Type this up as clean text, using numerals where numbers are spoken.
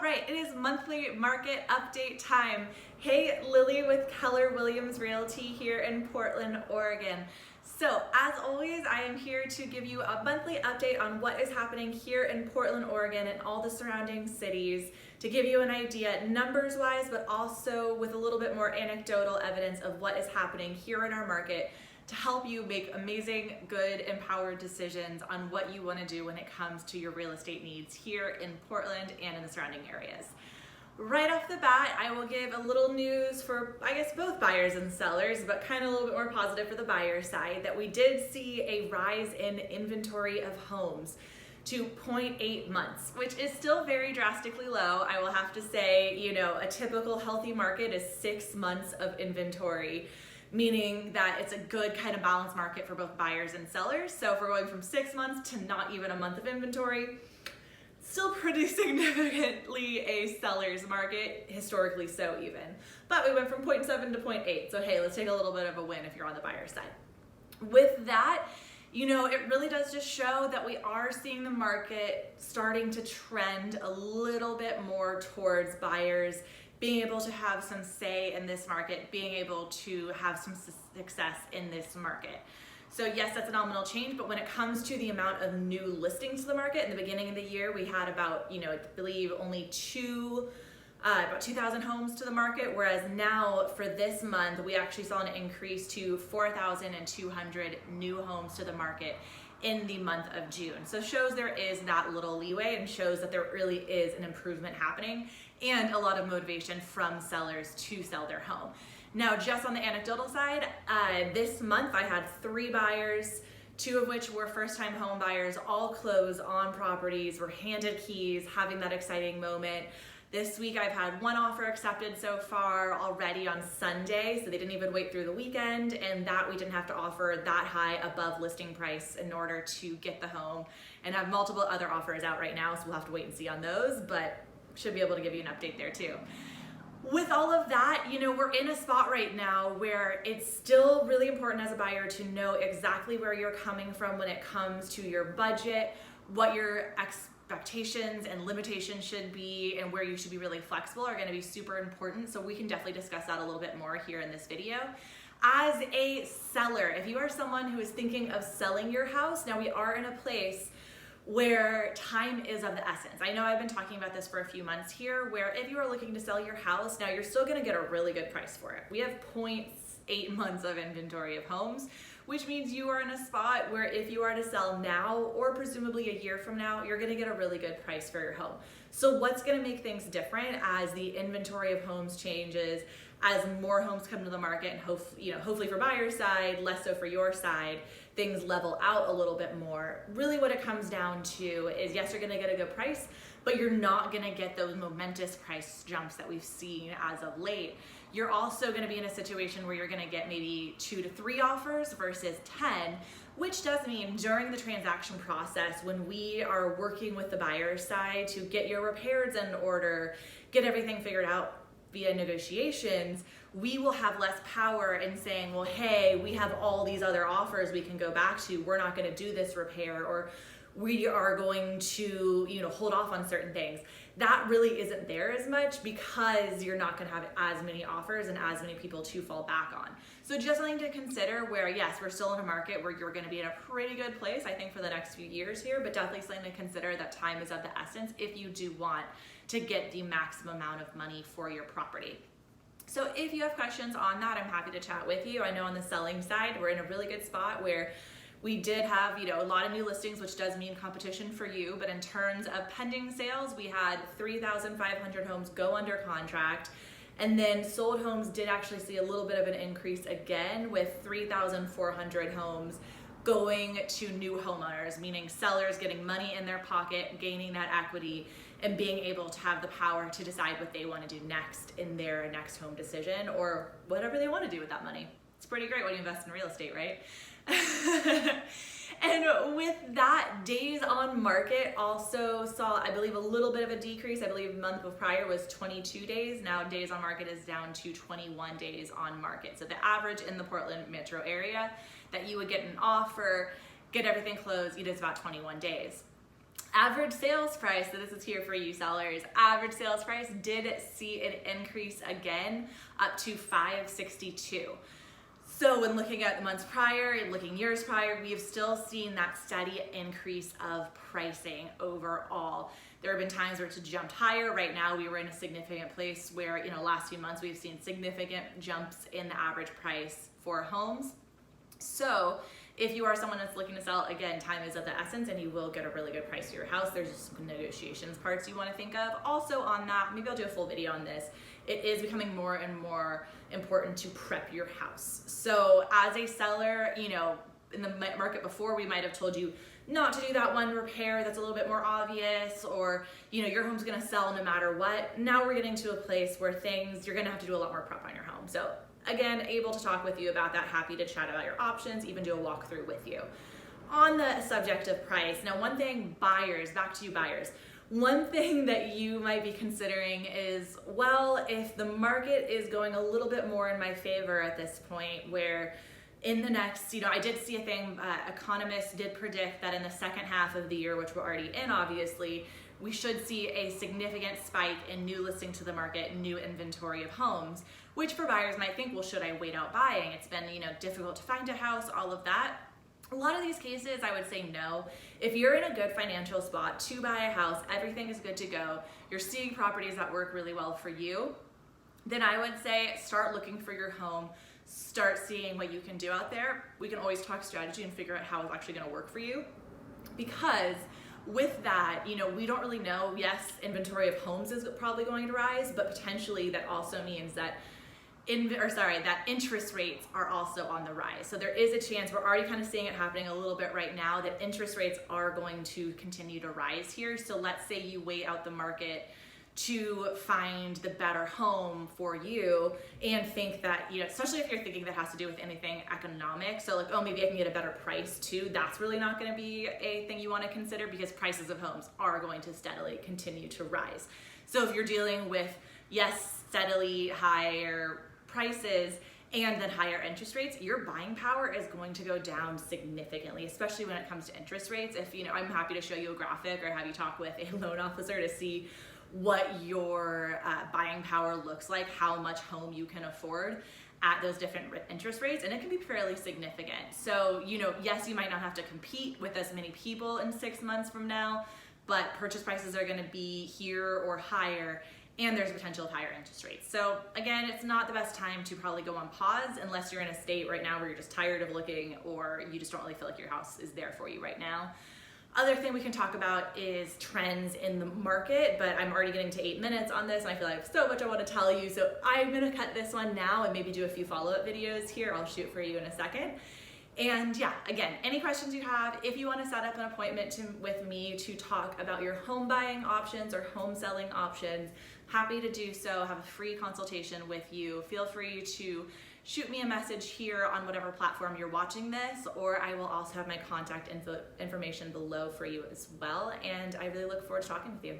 All right, it is monthly market update time. Hey, Lily with Keller Williams Realty here in Portland, Oregon. So as always, I am here to give you a monthly update on what is happening here in Portland, Oregon and all the surrounding cities to give you an idea numbers wise, but also with a little bit more anecdotal evidence of what is happening here in our market to help you make amazing, good, empowered decisions on what you want to do when it comes to your real estate needs here in Portland and in the surrounding areas. Right off the bat, I will give a little news for, I guess, both buyers and sellers, but kind of a little bit more positive for the buyer side, that we did see a rise in inventory of homes to 0.8 months, which is still very drastically low. I will have to say, a typical healthy market is 6 months of inventory, meaning that it's a good kind of balanced market for both buyers and sellers. So if we're going from 6 months to not even a month of inventory, still pretty significantly a seller's market, historically so even. But we went from 0.7 to 0.8, so hey, let's take a little bit of a win if you're on the buyer side. With that, it really does just show that we are seeing the market starting to trend a little bit more towards buyers being able to have some say in this market, being able to have some success in this market. So yes, that's a nominal change, but when it comes to the amount of new listings to the market, in the beginning of the year, we had about, I believe only about 2,000 homes to the market, whereas now for this month, we actually saw an increase to 4,200 new homes to the market in the month of June. So shows there is that little leeway and shows that there really is an improvement happening and a lot of motivation from sellers to sell their home. Now, just on the anecdotal side, this month I had 3 buyers, 2 of which were first-time home buyers, all close on properties, were handed keys, having that exciting moment. This week I've had 1 offer accepted so far already on Sunday, so they didn't even wait through the weekend, and that we didn't have to offer that high above listing price in order to get the home, and have multiple other offers out right now, so we'll have to wait and see on those, but should be able to give you an update there too. With all of that, we're in a spot right now where it's still really important as a buyer to know exactly where you're coming from when it comes to your budget, what your expectations and limitations should be, and where you should be really flexible are going to be super important. So we can definitely discuss that a little bit more here in this video. As a seller, if you are someone who is thinking of selling your house, now we are in a place where time is of the essence. I know I've been talking about this for a few months here, where if you are looking to sell your house, now you're still gonna get a really good price for it. We have 0.8 months of inventory of homes, which means you are in a spot where if you are to sell now, or presumably a year from now, you're gonna get a really good price for your home. So what's gonna make things different as the inventory of homes changes, as more homes come to the market, and hopefully for buyer's side, less so for your side, things level out a little bit more. Really what it comes down to is, yes, you're gonna get a good price, but you're not gonna get those momentous price jumps that we've seen as of late. You're also gonna be in a situation where you're gonna get maybe 2 to 3 offers versus 10, which does mean during the transaction process, when we are working with the buyer's side to get your repairs in order, get everything figured out via negotiations, we will have less power in saying, well, hey, we have all these other offers we can go back to. We're not going to do this repair, or we are going to, hold off on certain things. That really isn't there as much because you're not going to have as many offers and as many people to fall back on. So just something to consider where, yes, we're still in a market where you're going to be in a pretty good place, I think, for the next few years here, but definitely something to consider that time is of the essence if you do want to get the maximum amount of money for your property. So if you have questions on that, I'm happy to chat with you. I know on the selling side, we're in a really good spot where we did have, a lot of new listings, which does mean competition for you. But in terms of pending sales, we had 3,500 homes go under contract. And then sold homes did actually see a little bit of an increase again, with 3,400 homes going to new homeowners, meaning sellers getting money in their pocket, gaining that equity, and being able to have the power to decide what they want to do next in their next home decision, or whatever they want to do with that money. It's pretty great when you invest in real estate, right? And with that, days on market also saw, I believe, a little bit of a decrease. I believe the month of prior was 22 days. Now days on market is down to 21 days on market. So the average in the Portland metro area that you would get an offer, get everything closed, it is about 21 days. Average sales price, so this is here for you sellers, average sales price did see an increase again up to 562. So when looking at the months prior and looking years prior, we have still seen that steady increase of pricing overall. There have been times where it's jumped higher. Right now we were in a significant place where, last few months we've seen significant jumps in the average price for homes. So if you are someone that's looking to sell, again, time is of the essence and you will get a really good price for your house. There's just some negotiations parts you want to think of. Also on that, maybe I'll do a full video on this. It is becoming more and more important to prep your house. So as a seller, in the market before, we might have told you not to do that one repair that's a little bit more obvious, or your home's gonna sell no matter what. Now we're getting to a place where you're gonna have to do a lot more prep on your home. So again, able to talk with you about that, happy to chat about your options, even do a walkthrough with you. On the subject of price, now one thing, buyers, back to you buyers, one thing that you might be considering is, well, if the market is going a little bit more in my favor at this point, where in the next, I did see a thing, economists did predict that in the second half of the year, which we're already in obviously, we should see a significant spike in new listing to the market, new inventory of homes, which for buyers might think, well, should I wait out buying? It's been, difficult to find a house, all of that. A lot of these cases, I would say no. If you're in a good financial spot to buy a house, everything is good to go, you're seeing properties that work really well for you, then I would say start looking for your home, start seeing what you can do out there. We can always talk strategy and figure out how it's actually gonna work for you. Because with that, we don't really know, yes, inventory of homes is probably going to rise, but potentially that also means that that interest rates are also on the rise. So there is a chance, we're already kind of seeing it happening a little bit right now, that interest rates are going to continue to rise here. So let's say you wait out the market to find the better home for you and think that, especially if you're thinking that has to do with anything economic, so like, oh, maybe I can get a better price too, that's really not going to be a thing you want to consider, because prices of homes are going to steadily continue to rise. So if you're dealing with, yes, steadily higher prices and then higher interest rates, your buying power is going to go down significantly, especially when it comes to interest rates. If, I'm happy to show you a graphic or have you talk with a loan officer to see what your buying power looks like, how much home you can afford at those different interest rates, and it can be fairly significant. So, yes, you might not have to compete with as many people in 6 months from now, but purchase prices are gonna be here or higher, and there's potential of higher interest rates. So again, it's not the best time to probably go on pause unless you're in a state right now where you're just tired of looking, or you just don't really feel like your house is there for you right now. Other thing we can talk about is trends in the market, but I'm already getting to 8 minutes on this and I feel like I have so much I want to tell you, so I'm gonna cut this one now and maybe do a few follow-up videos here. I'll shoot for you in a second. And yeah, again, any questions you have, if you want to set up an appointment with me to talk about your home buying options or home selling options, happy to do so, have a free consultation with you. Feel free to shoot me a message here on whatever platform you're watching this, or I will also have my contact information below for you as well. And I really look forward to talking with you.